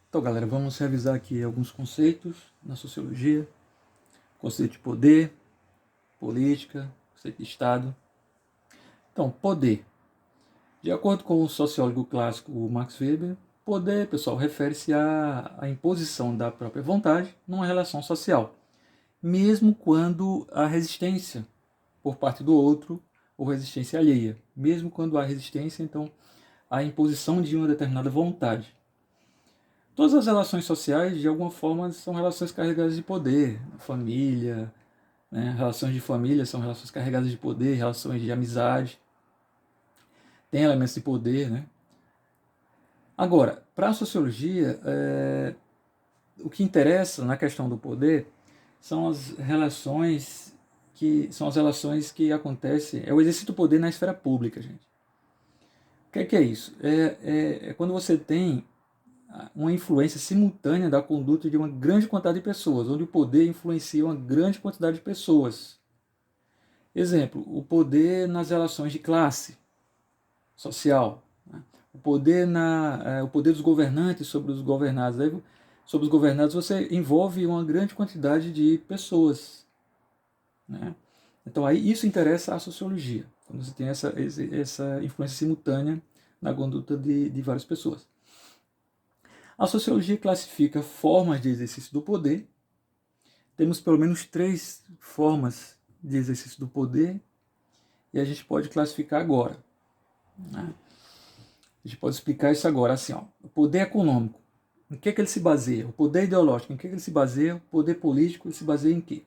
Então, galera, vamos revisar aqui alguns conceitos na sociologia. Conceito de poder, política, conceito de Estado. Então, poder. De acordo com o sociólogo clássico Max Weber, poder, pessoal, refere-se à imposição da própria vontade numa relação social, mesmo quando há resistência por parte do outro ou resistência alheia. Mesmo quando há resistência, então, há imposição de uma determinada vontade. Todas as relações sociais, de alguma forma, são relações carregadas de poder. Família, né? Relações de família são relações carregadas de poder, relações de amizade. Tem elementos de poder, né? Agora, para a sociologia, o que interessa na questão do poder são as relações que acontecem, é o exercício do poder na esfera pública, gente. O que é isso? É quando você tem uma influência simultânea da conduta de uma grande quantidade de pessoas, onde o poder influencia uma grande quantidade de pessoas. Exemplo, o poder nas relações de classe social, né? O poder dos governantes sobre os governados. Aí, sobre os governados você envolve uma grande quantidade de pessoas, né? Então aí isso interessa à sociologia, quando você tem essa influência simultânea na conduta de várias pessoas. A sociologia classifica formas de exercício do poder. Temos pelo menos 3 formas de exercício do poder e a gente pode classificar agora, né? A gente pode explicar isso agora assim, ó. O poder econômico, em que ele se baseia? O poder ideológico, em que ele se baseia? O poder político, ele se baseia em quê?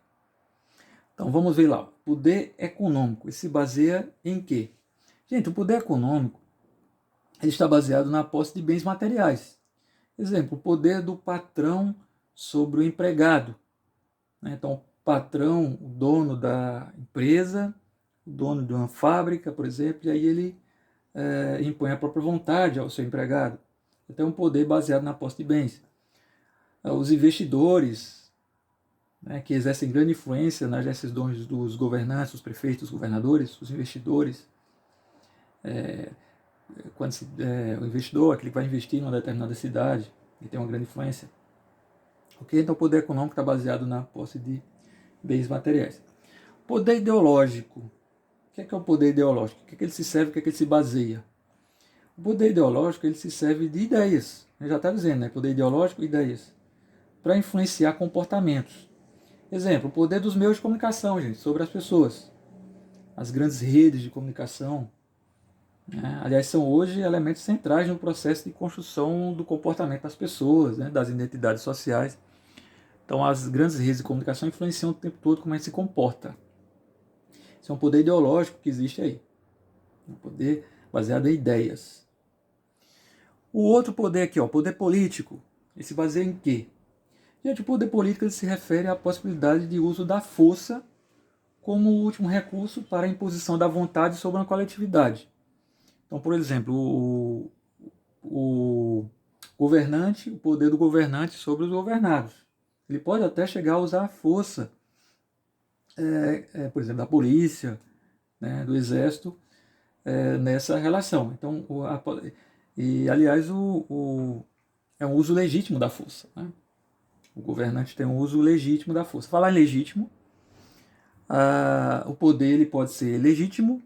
Então vamos ver lá. O poder econômico, ele se baseia em quê? Gente, o poder econômico ele está baseado na posse de bens materiais. Exemplo, o poder do patrão sobre o empregado. Então, o patrão, o dono da empresa, o dono de uma fábrica, por exemplo, e aí ele impõe a própria vontade ao seu empregado. Então, um poder baseado na posse de bens. Os investidores, né, que exercem grande influência nas decisões dos governantes, os prefeitos, os governadores, os investidores. O investidor, aquele que vai investir em uma determinada cidade, ele tem uma grande influência. Okay? Então, o poder econômico está baseado na posse de bens materiais. Poder ideológico. O que é o poder ideológico? O que é que ele se serve? O que é que ele se baseia? O poder ideológico ele se serve de ideias. Eu já está dizendo, né? Poder ideológico, ideias. Para influenciar comportamentos. Exemplo, o poder dos meios de comunicação, gente, sobre as pessoas. As grandes redes de comunicação. Né? Aliás, são hoje elementos centrais no processo de construção do comportamento das pessoas, né? Das identidades sociais. Então, as grandes redes de comunicação influenciam o tempo todo como a gente se comporta. Isso é um poder ideológico que existe aí. Um poder baseado em ideias. O outro poder aqui, ó, poder político, ele se baseia em quê? Gente, o poder político ele se refere à possibilidade de uso da força como último recurso para a imposição da vontade sobre uma coletividade. Então, por exemplo, o governante, o poder do governante sobre os governados. Ele pode até chegar a usar a força, por exemplo, da polícia, né, do exército, nessa relação. Então, aliás, é um uso legítimo da força, né? O governante tem um uso legítimo da força. Falar em legítimo, o poder ele pode ser legítimo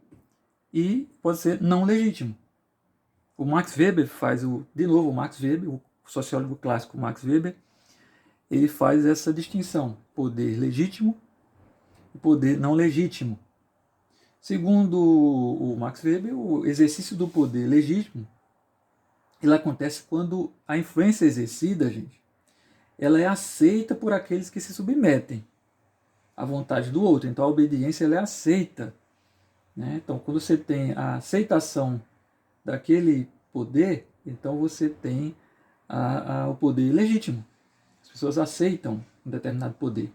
e pode ser não legítimo. O Max Weber faz, o Max Weber, o sociólogo clássico Max Weber, ele faz essa distinção, poder legítimo e poder não legítimo. Segundo o Max Weber, o exercício do poder legítimo, ele acontece quando a influência exercida, gente, ela é aceita por aqueles que se submetem à vontade do outro. Então a obediência ela é aceita, né? Então quando você tem a aceitação daquele poder, então você tem o poder legítimo. As pessoas aceitam um determinado poder.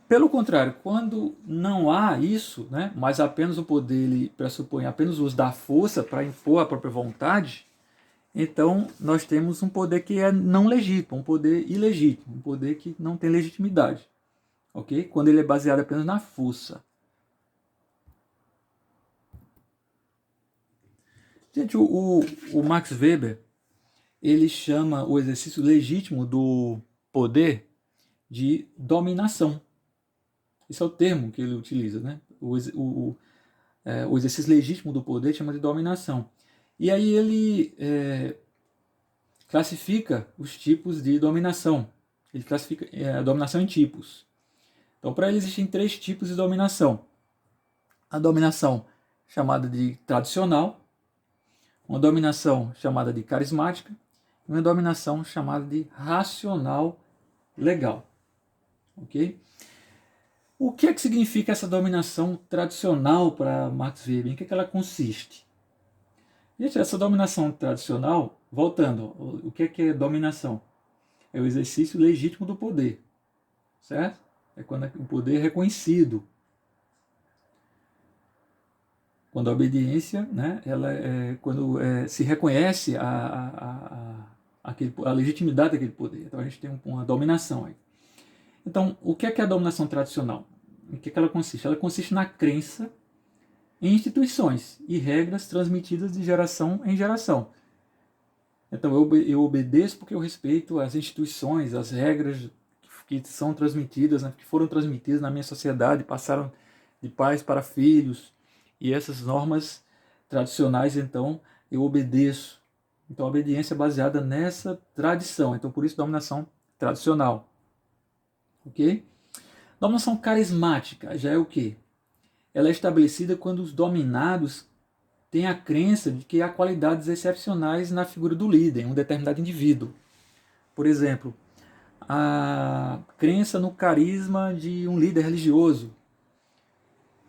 Pelo contrário, quando não há isso, né, mas apenas o poder ele pressupõe apenas o uso da força para impor a própria vontade, então nós temos um poder que é não legítimo, um poder ilegítimo, um poder que não tem legitimidade. Okay? Quando ele é baseado apenas na força. Gente, o Max Weber ele chama o exercício legítimo do poder de dominação. Esse é o termo que ele utiliza, né? O exercício legítimo do poder chama de dominação. E aí ele classifica os tipos de dominação. Ele classifica a dominação em tipos. Então, para ele existem 3 tipos de dominação. A dominação chamada de tradicional, uma dominação chamada de carismática e uma dominação chamada de racional legal. Ok? O que é que significa essa dominação tradicional para Max Weber? Em que ela consiste? Gente, essa dominação tradicional, voltando, o que é dominação? É o exercício legítimo do poder, certo? É quando o poder é reconhecido. Quando a obediência, né, ela quando se reconhece a legitimidade daquele poder. Então a gente tem uma dominação aí. Então, o que é a dominação tradicional? Em que ela consiste? Ela consiste na crença em instituições e regras transmitidas de geração em geração. Então, eu obedeço porque eu respeito as instituições, as regras que são transmitidas, né, que foram transmitidas na minha sociedade, passaram de pais para filhos, e essas normas tradicionais, então, eu obedeço. Então, a obediência é baseada nessa tradição. Então, por isso, dominação tradicional. Ok? Dominação carismática já é o quê? Ela é estabelecida quando os dominados têm a crença de que há qualidades excepcionais na figura do líder, em um determinado indivíduo. Por exemplo, a crença no carisma de um líder religioso.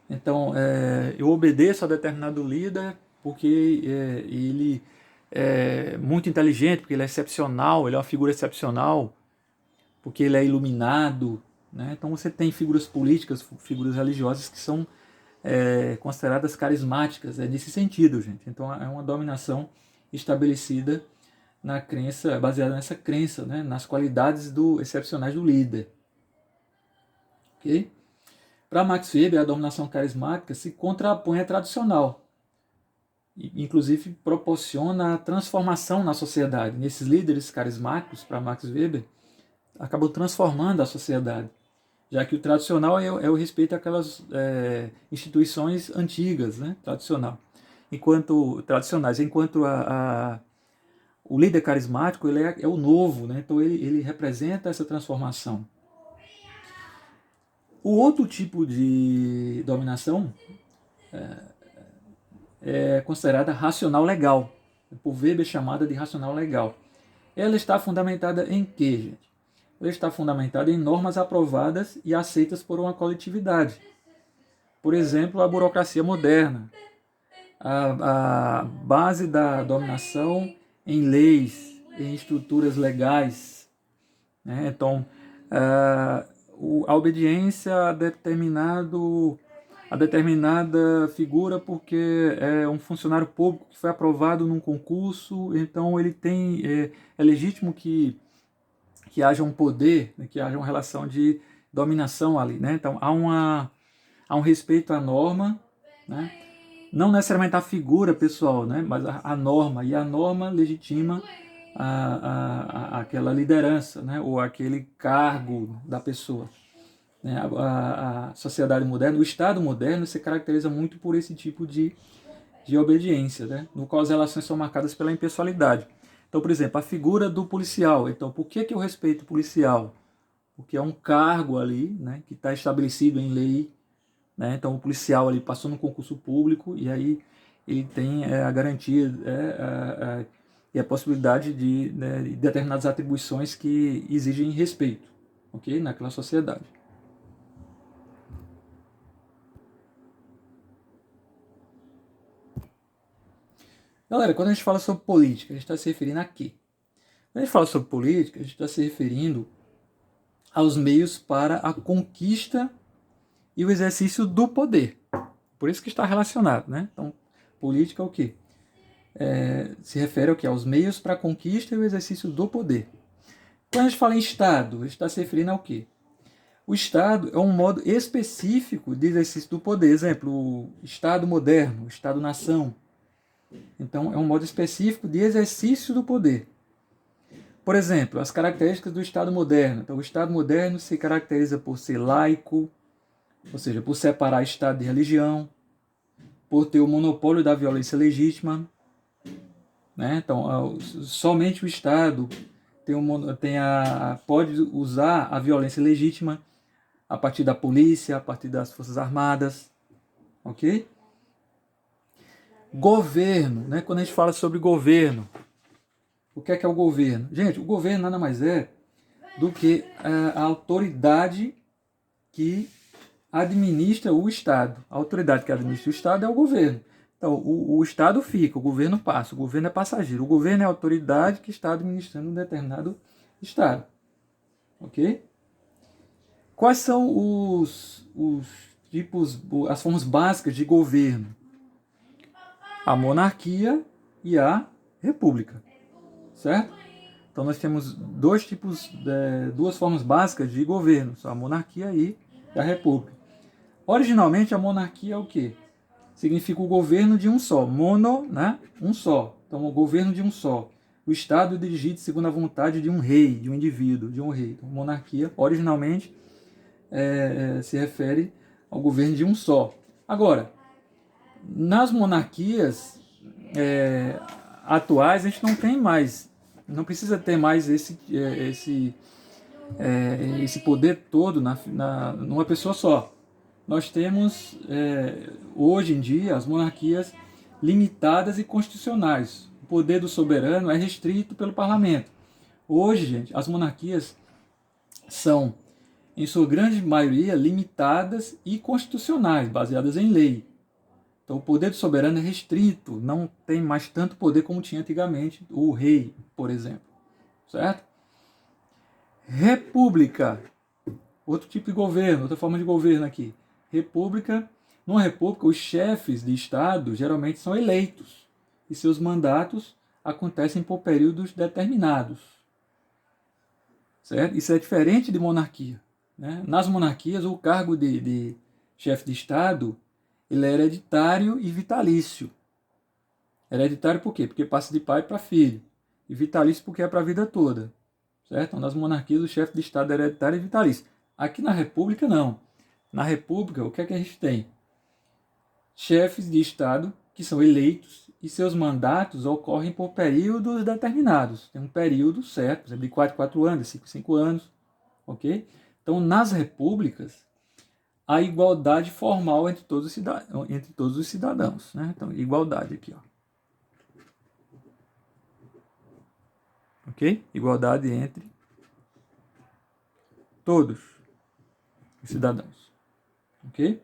Então, eu obedeço a determinado líder porque ele é muito inteligente, porque ele é excepcional, ele é uma figura excepcional, porque ele é iluminado. Né? Então, você tem figuras políticas, figuras religiosas que são consideradas carismáticas, nesse sentido, gente. Então, é uma dominação estabelecida na crença, baseada nessa crença, né? Nas qualidades excepcionais do líder. Ok? Para Max Weber, a dominação carismática se contrapõe à tradicional. Inclusive, proporciona a transformação na sociedade. Nesses líderes carismáticos, para Max Weber, acabam transformando a sociedade. Já que o tradicional é o respeito àquelas instituições antigas, né? Tradicionais. Enquanto o líder carismático ele é o novo, né? Então ele representa essa transformação. O outro tipo de dominação é considerada racional legal, por Weber chamada de racional legal. Ela está fundamentada em quê, gente? Ela está fundamentada em normas aprovadas e aceitas por uma coletividade. Por exemplo, a burocracia moderna, a base da dominação em leis, em estruturas legais. Né? Então, a obediência a determinada figura porque é um funcionário público que foi aprovado num concurso, então ele é legítimo que haja um poder, né, que haja uma relação de dominação ali. Né? Então há um respeito à norma, né? Não necessariamente a figura pessoal, né? Mas a norma, e a norma legitima aquela liderança, né? Ou aquele cargo da pessoa. Né? A sociedade moderna, o Estado moderno se caracteriza muito por esse tipo de obediência, né? No qual as relações são marcadas pela impessoalidade. Então, por exemplo, a figura do policial. Então, por que eu respeito o policial? Porque é um cargo ali, né, que está estabelecido em lei. Né? Então, o policial ali passou no concurso público e aí ele tem a garantia e a possibilidade de determinadas atribuições que exigem respeito, ok? Naquela sociedade. Galera, quando a gente fala sobre política, a gente está se referindo a quê? Quando a gente fala sobre política, a gente está se referindo aos meios para a conquista e o exercício do poder. Por isso que está relacionado, né? Então, política é o quê? Se refere ao quê? Aos meios para a conquista e o exercício do poder. Quando a gente fala em Estado, a gente está se referindo ao quê? O Estado é um modo específico de exercício do poder. Exemplo, o Estado moderno, o Estado-nação. Então, é um modo específico de exercício do poder. Por exemplo, as características do Estado moderno. Então, o Estado moderno se caracteriza por ser laico, ou seja, por separar Estado de religião, por ter o monopólio da violência legítima, né? Então, somente o Estado pode usar a violência legítima a partir da polícia, a partir das Forças Armadas, ok? Governo, né? Quando a gente fala sobre governo, o que é o governo? Gente, o governo nada mais é do que a autoridade que administra o Estado. A autoridade que administra o Estado é o governo. Então, o Estado fica, o governo passa, o governo é passageiro. O governo é a autoridade que está administrando um determinado Estado. Ok? Quais são os tipos, as formas básicas de governo? A monarquia e a república. Certo? Então nós temos duas formas básicas de governo, a monarquia e a república. Originalmente a monarquia é o quê? Significa o governo de um só, mono, né? Um só. Então o governo de um só. O Estado dirigido segundo a vontade de um rei, de um indivíduo, de um rei. Então, monarquia, originalmente, se refere ao governo de um só. Agora, nas monarquias atuais, a gente não tem mais, não precisa ter mais esse poder todo numa pessoa só. Nós temos, hoje em dia, as monarquias limitadas e constitucionais. O poder do soberano é restrito pelo parlamento. Hoje, gente, as monarquias são, em sua grande maioria, limitadas e constitucionais, baseadas em lei. Então, o poder do soberano é restrito, não tem mais tanto poder como tinha antigamente o rei, por exemplo. Certo? República. Outro tipo de governo, outra forma de governo aqui. República. Numa república, os chefes de Estado geralmente são eleitos e seus mandatos acontecem por períodos determinados. Certo? Isso é diferente de monarquia. Né? Nas monarquias, o cargo de chefe de Estado ele é hereditário e vitalício. Hereditário por quê? Porque passa de pai para filho. E vitalício porque é para a vida toda. Certo? Então, nas monarquias, o chefe de Estado é hereditário e vitalício. Aqui na República, não. Na República, o que é que a gente tem? Chefes de Estado que são eleitos e seus mandatos ocorrem por períodos determinados. Tem um período certo, por exemplo, de 4 em 4 anos, de 5 em 5 anos. Ok? Então, nas repúblicas, a igualdade formal entre todos os cidadãos. Né? Então, igualdade aqui. Ó. Ok? Igualdade entre todos os cidadãos. Ok?